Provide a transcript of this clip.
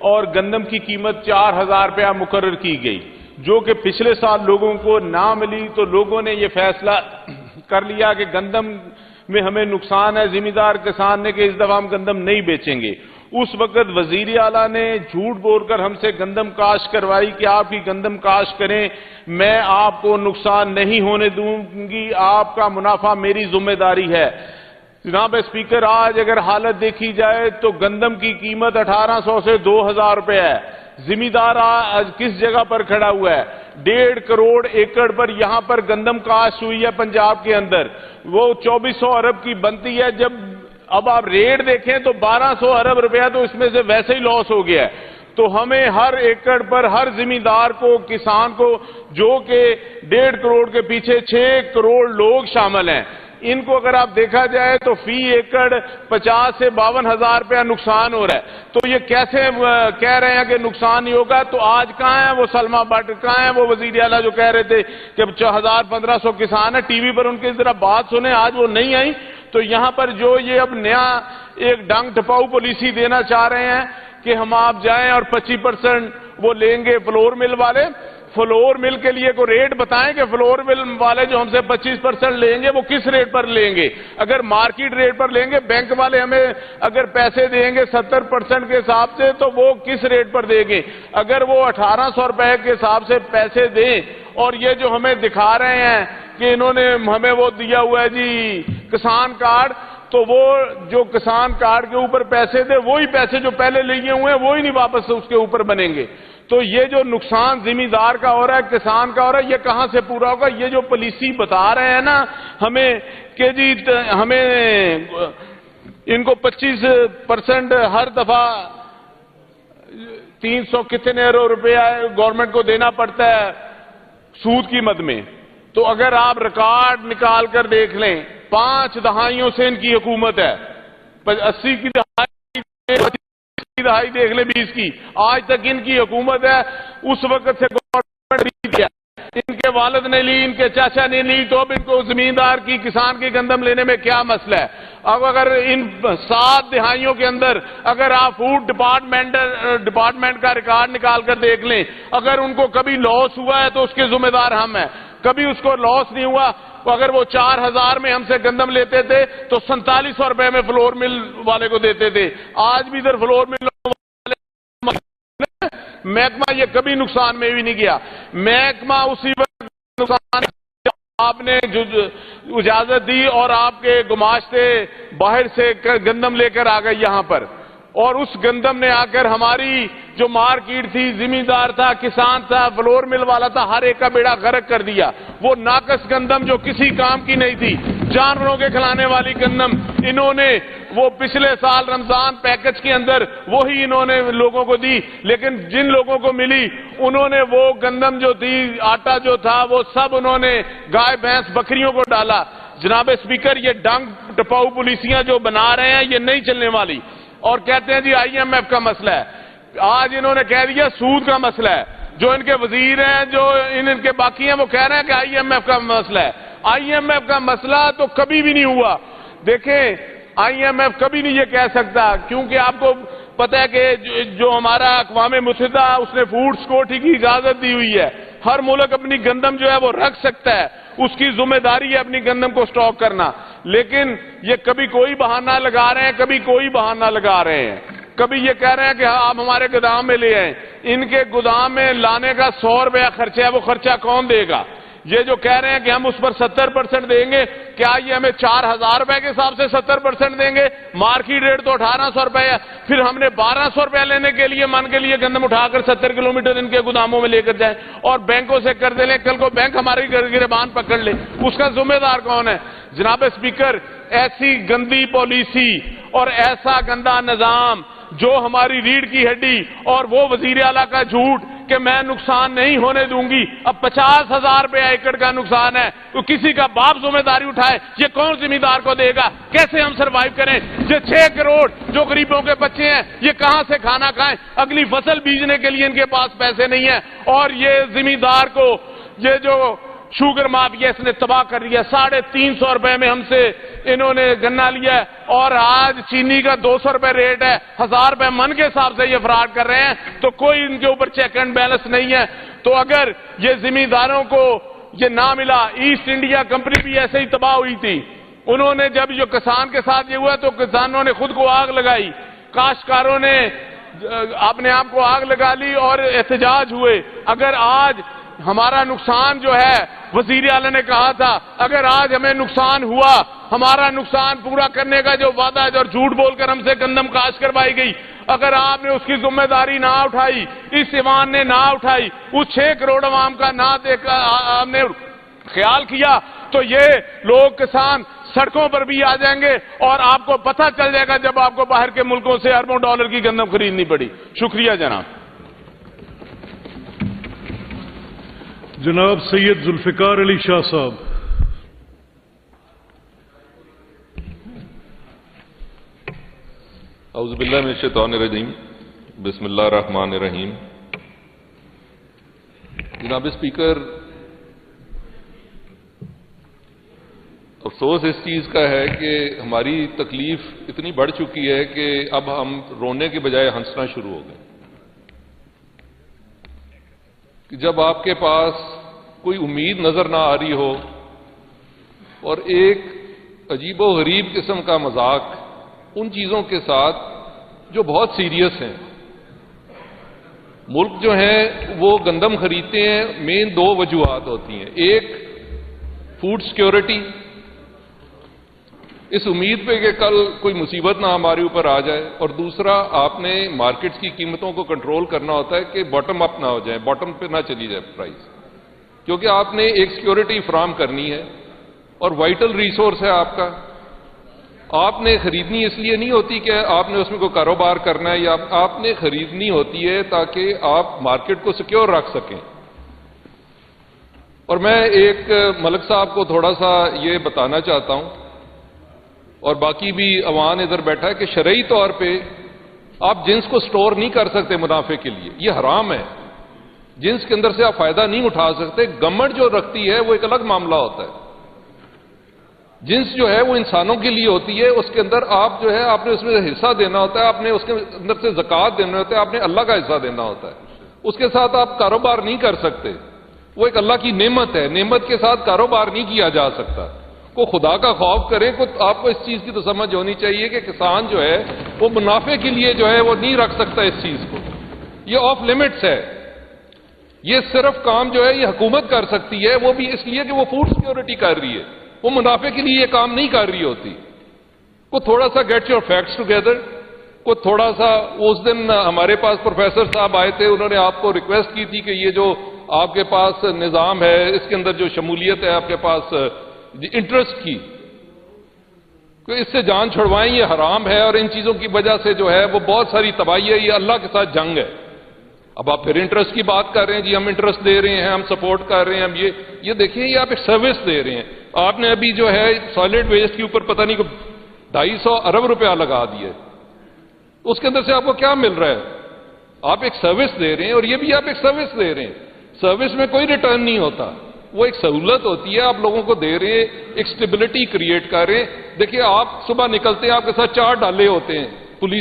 اور گندم کی قیمت 4000 روپیہ مقرر کی گئی، جو کہ پچھلے سال لوگوں کو نہ ملی، تو لوگوں نے یہ فیصلہ کر لیا کہ گندم میں ہمیں نقصان ہے، ذمہ دار کسان نے کہ اس دفعہ ہم گندم نہیں بیچیں گے۔ اس وقت وزیر اعلیٰ نے جھوٹ بول کر ہم سے گندم کاشت کروائی کہ آپ کی گندم کاشت کریں، میں آپ کو نقصان نہیں ہونے دوں گی، آپ کا منافع میری ذمہ داری ہے۔ جناب اسپیکر، آج اگر حالت دیکھی جائے تو گندم کی قیمت 1800 سے 2000 روپے ہے۔ ذمہ دار آج کس جگہ پر کھڑا ہوا ہے؟ 1.5 کروڑ ایکڑ پر یہاں پر گندم کاشت ہوئی ہے پنجاب کے اندر، وہ 2400 ارب کی بنتی ہے۔ جب اب آپ ریٹ دیکھیں تو 1200 ارب روپیہ تو اس میں سے ویسے ہی لاس ہو گیا ہے۔ تو ہمیں ہر ایکڑ پر ہر ذمہ دار کو، کسان کو، جو کہ 1.5 کروڑ کے پیچھے 6 کروڑ لوگ شامل ہیں، ان کو اگر آپ دیکھا جائے تو فی ایکڑ 50 سے 52 ہزار روپیہ نقصان ہو رہا ہے۔ تو یہ کیسے کہہ رہے ہیں کہ نقصان نہیں ہوگا؟ تو آج کہاں ہیں وہ سلمہ بٹ، کہاں ہیں وہ وزیر اعلیٰ جو کہہ رہے تھے کہ 1500 کسان ہیں، ٹی وی پر ان کی ذرا بات سنیں، آج وہ نہیں آئی۔ تو یہاں پر جو یہ اب نیا ایک ڈنگ ٹپاؤ پالیسی دینا چاہ رہے ہیں کہ ہم آپ جائیں اور 25% وہ لیں گے فلور مل والے، فلور مل کے لیے کو ریٹ بتائیں کہ فلور مل والے جو ہم سے 25% لیں گے وہ کس ریٹ پر لیں گے؟ اگر مارکیٹ ریٹ پر لیں گے، بینک والے ہمیں اگر پیسے دیں گے 70% کے حساب سے تو وہ کس ریٹ پر دیں گے؟ اگر وہ 1800 روپے کے حساب سے پیسے دیں، اور یہ جو ہمیں دکھا رہے ہیں کہ انہوں نے ہمیں وہ دیا ہوا ہے جی کسان کارڈ، تو وہ جو کسان کارڈ کے اوپر پیسے دے، وہی پیسے جو پہلے لیے ہوئے ہیں وہی نہیں واپس اس کے اوپر بنیں گے۔ تو یہ جو نقصان ذمہ دار کا ہو رہا ہے، کسان کا ہو رہا ہے، یہ کہاں سے پورا ہوگا؟ یہ جو پالیسی بتا رہے ہیں نا ہمیں کہ جی ہمیں ان کو 25% ہر دفعہ 300 کتنے روپیہ گورنمنٹ کو دینا پڑتا ہے سود کی مد میں، تو اگر آپ ریکارڈ نکال کر دیکھ لیں 5 دہائیوں سے ان کی حکومت ہے، 80 کی دہائی دیکھ لیں، 20 کی، آج تک ان کی حکومت ہے۔ اس وقت سے گورنمنٹ کیا ان کے والد نے لی، ان کے چاچا نے لی، تو اب ان کو زمیندار کی، کسان کی گندم لینے میں کیا مسئلہ ہے؟ اب اگر ان 7 دہائیوں کے اندر اگر آپ فوڈ ڈپارٹمنٹ کا ریکارڈ نکال کر دیکھ لیں، اگر ان کو کبھی لاس ہوا ہے تو اس کے ذمہ دار ہم ہیں، کبھی اس کو لاس نہیں ہوا۔ اگر وہ 4000 میں ہم سے گندم لیتے تھے تو 4700 روپے میں فلور مل والے کو دیتے تھے۔ آج بھی ادھر فلور مل والے محکمہ یہ کبھی نقصان میں بھی نہیں گیا، محکمہ اسی وقت نقصان آپ نے جو اجازت دی اور آپ کے گماشتے باہر سے گندم لے کر آ گئے یہاں پر، اور اس گندم نے آ کر ہماری جو مارکیٹ تھی، زمین دار تھا، کسان تھا، فلور مل والا تھا، ہر ایک کا بیڑا غرق کر دیا۔ وہ ناقص گندم جو کسی کام کی نہیں تھی، جانوروں کے کھلانے والی گندم، انہوں نے وہ پچھلے سال رمضان پیکج کے اندر وہی انہوں نے لوگوں کو دی، لیکن جن لوگوں کو ملی انہوں نے وہ گندم جو تھی، آٹا جو تھا، وہ سب انہوں نے گائے بھینس بکریوں کو ڈالا۔ جناب اسپیکر، یہ ڈنگ ٹپاؤ پالیسیاں جو بنا رہے ہیں یہ نہیں چلنے والی، اور کہتے ہیں جی IMF کا مسئلہ ہے۔ آج انہوں نے کہہ دیا سود کا مسئلہ ہے، جو ان کے وزیر ہیں، جو ان کے باقی ہیں، وہ کہہ رہے ہیں کہ IMF کا مسئلہ ہے۔ IMF کا مسئلہ تو کبھی بھی نہیں ہوا۔ دیکھیں IMF کبھی نہیں یہ کہہ سکتا، کیونکہ آپ کو پتہ ہے کہ جو ہمارا اقوام متحدہ اس نے فوڈ سیکورٹی کی اجازت دی ہوئی ہے، ہر ملک اپنی گندم جو ہے وہ رکھ سکتا ہے، اس کی ذمہ داری ہے اپنی گندم کو سٹاک کرنا، لیکن یہ کبھی کوئی بہانہ لگا رہے ہیں، کبھی کوئی بہانہ لگا رہے ہیں، کبھی یہ کہہ رہے ہیں کہ آپ ہمارے گودام میں لے آئیں، ان کے گودام میں لانے کا 100 روپیہ خرچہ ہے، وہ خرچہ کون دے گا؟ یہ جو کہہ رہے ہیں کہ ہم اس پر 70% دیں گے، کیا یہ ہمیں 4000 روپے کے حساب سے 70% دیں گے؟ مارکیٹ ریٹ تو 1800 روپے ہے، پھر ہم نے 1200 روپے لینے کے لیے من کے لیے گندم اٹھا کر 70 کلومیٹر ان کے گوداموں میں لے کر جائیں اور بینکوں سے قرض لیں، کل کو بینک ہماری گریبان پکڑ لے، اس کا ذمہ دار کون ہے؟ جناب اسپیکر، ایسی گندی پالیسی اور ایسا گندا نظام جو ہماری ریڑھ کی ہڈی، اور وہ وزیر اعلیٰ کا جھوٹ کہ میں نقصان نہیں ہونے دوں گی۔ اب 50,000 روپے ایکڑ کا نقصان ہے تو کسی کا باپ ذمہ داری اٹھائے، یہ کون ذمہ دار کو دے گا؟ کیسے ہم سروائیو کریں؟ یہ 6 کروڑ جو غریبوں کے بچے ہیں یہ کہاں سے کھانا کھائیں؟ اگلی فصل بیجنے کے لیے ان کے پاس پیسے نہیں ہیں، اور یہ ذمہ دار کو یہ جو شوگر مافیا اس نے تباہ کر دیا۔ 350 روپے میں ہم سے انہوں نے گنا لیا ہے اور آج چینی کا 200 روپے ریٹ ہے، 1000 روپے من کے حساب سے یہ فراڈ کر رہے ہیں، تو کوئی ان کے اوپر چیک اینڈ بیلنس نہیں ہے۔ تو اگر یہ زمینداروں کو یہ نہ ملا، ایسٹ انڈیا کمپنی بھی ایسے ہی تباہ ہوئی تھی، انہوں نے جب جو کسان کے ساتھ یہ ہوا تو کسانوں نے خود کو آگ لگائی، کاشتکاروں نے اپنے آپ کو آگ لگا لی اور احتجاج ہوئے۔ اگر آج ہمارا نقصان جو ہے، وزیر اعلیٰ نے کہا تھا اگر آج ہمیں نقصان ہوا، ہمارا نقصان پورا کرنے کا جو وعدہ ہے اور جھوٹ بول کر ہم سے گندم کاشت کروائی گئی، اگر آپ نے اس کی ذمہ داری نہ اٹھائی، اس ایوان نے نہ اٹھائی، اس 6 کروڑ عوام کا نہ ہم نے خیال کیا، تو یہ لوگ کسان سڑکوں پر بھی آ جائیں گے اور آپ کو پتہ چل جائے گا جب آپ کو باہر کے ملکوں سے اربوں ڈالر کی گندم خریدنی پڑی۔ شکریہ جناب۔ جناب سید ذوالفقار علی شاہ صاحب۔ اعوذ باللہ من الشیطان الرجیم، بسم اللہ الرحمن الرحیم۔ جناب اسپیکر، افسوس اس چیز کا ہے کہ ہماری تکلیف اتنی بڑھ چکی ہے کہ اب ہم رونے کے بجائے ہنسنا شروع ہو گئے کہ جب آپ کے پاس کوئی امید نظر نہ آ رہی ہو اور ایک عجیب و غریب قسم کا مذاق ان چیزوں کے ساتھ جو بہت سیریس ہیں۔ ملک جو ہیں وہ گندم خریدتے ہیں، مین 2 وجوہات ہوتی ہیں، ایک فوڈ سیکیورٹی، اس امید پہ کہ کل کوئی مصیبت نہ ہمارے اوپر آ جائے، اور دوسرا آپ نے مارکیٹس کی قیمتوں کو کنٹرول کرنا ہوتا ہے کہ باٹم اپ نہ ہو جائے، باٹم پہ نہ چلی جائے پرائز، کیونکہ آپ نے ایک سیکیورٹی فراہم کرنی ہے اور وائٹل ریسورس ہے آپ کا۔ آپ نے خریدنی اس لیے نہیں ہوتی کہ آپ نے اس میں کوئی کاروبار کرنا ہے، یا آپ نے خریدنی ہوتی ہے تاکہ آپ مارکیٹ کو سیکیور رکھ سکیں۔ اور میں ایک ملک صاحب کو تھوڑا سا یہ بتانا چاہتا ہوں، اور باقی بھی عوام ادھر بیٹھا ہے، کہ شرعی طور پہ آپ جنس کو سٹور نہیں کر سکتے منافع کے لیے، یہ حرام ہے۔ جنس کے اندر سے آپ فائدہ نہیں اٹھا سکتے۔ گورنمنٹ جو رکھتی ہے وہ ایک الگ معاملہ ہوتا ہے۔ جنس جو ہے وہ انسانوں کے لیے ہوتی ہے، اس کے اندر آپ جو ہے آپ نے اس میں حصہ دینا ہوتا ہے، آپ نے اس کے اندر سے زکوٰۃ دینا ہوتا ہے، آپ نے اللہ کا حصہ دینا ہوتا ہے، اس کے ساتھ آپ کاروبار نہیں کر سکتے۔ وہ ایک اللہ کی نعمت ہے، نعمت کے ساتھ کاروبار نہیں کیا جا سکتا۔ کو خدا کا خوف کریں، کو آپ کو اس چیز کی تو سمجھ ہونی چاہیے کہ کسان جو ہے وہ منافع کے لیے جو ہے وہ نہیں رکھ سکتا اس چیز کو، یہ آف لمٹس ہے۔ یہ صرف کام جو ہے یہ حکومت کر سکتی ہے، وہ بھی اس لیے کہ وہ فوڈ سیکیورٹی کر رہی ہے، وہ منافع کے لیے یہ کام نہیں کر رہی ہوتی۔ کو تھوڑا سا گیٹ یور فیکٹس ٹوگیدر، کو تھوڑا سا، اس دن ہمارے پاس پروفیسر صاحب آئے تھے، انہوں نے آپ کو ریکویسٹ کی تھی کہ یہ جو آپ کے پاس نظام ہے اس کے اندر جو شمولیت ہے آپ کے پاس انٹرسٹ کی، کہ اس سے جان چھڑوائیں، یہ حرام ہے، اور ان چیزوں کی وجہ سے جو ہے وہ بہت ساری تباہی ہے، یہ اللہ کے ساتھ جنگ ہے۔ اب آپ پھر انٹرسٹ کی بات کر رہے ہیں، جی ہم انٹرسٹ دے رہے ہیں، ہم سپورٹ کر رہے ہیں، ہم یہ دیکھیں، یہ آپ ایک سروس دے رہے ہیں۔ آپ نے ابھی جو ہے سالڈ ویسٹ کے اوپر پتہ نہیں 250 ارب روپیہ لگا دیے، اس کے اندر سے آپ کو کیا مل رہا ہے؟ آپ ایک سروس دے رہے ہیں، اور یہ بھی آپ ایک سروس دے رہے ہیں۔ سروس میں کوئی ریٹرن نہیں ہوتا، وہ ایک سہولت ہوتی ہے، آپ لوگوں کو دے رہے ہیں، ایک سٹیبلٹی کریٹ کر رہے ہیں۔ دیکھیں آپ صبح نکلتے ہیں، آپ کے ساتھ 4 ڈالے ہوتے ہیں، پولیس